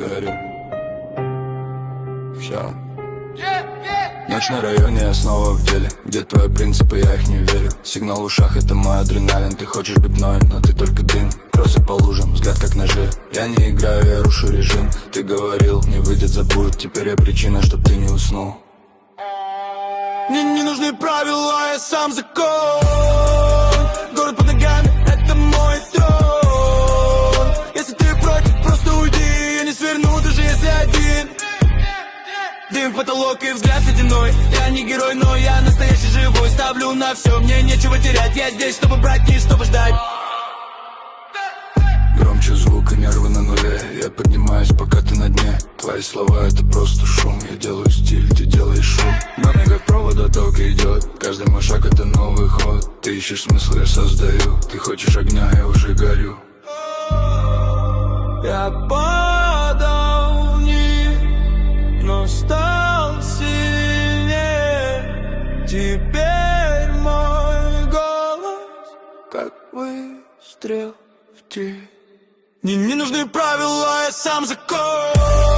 горю. Все. Ночь на районе, я снова в деле. Где твои принципы, я их не верю. Сигнал в ушах, это мой адреналин. Ты хочешь быть мной, но ты только дым. Кроссы по лужам, взгляд как ножи. Я не играю, я рушу режим. Ты говорил, не выйдет, забудь. Теперь я причина, чтоб ты не уснул. Мне не нужны правила, я сам закон. Город под ногами, это мой трон. Если ты против, просто уйди. Я не сверну, даже если один. Дым в потолок и взгляд ледяной. Я не герой, но я настоящий живой. Ставлю на все, мне нечего терять. Я здесь, чтобы брать, не чтобы ждать. Громче звук и нервы на нуле. Я поднимаюсь, пока ты на дне. Твои слова это просто шум. Я делаю стиль, ты делаешь шум. Но мне как провода ток идет. Каждый мой шаг это новый ход. Ты ищешь смысл, я создаю. Ты хочешь огня, я уже горю. Я падал вниз, но стал сильнее. Теперь мой голос как выстрел в тень. Мне не нужны правила, я сам закон.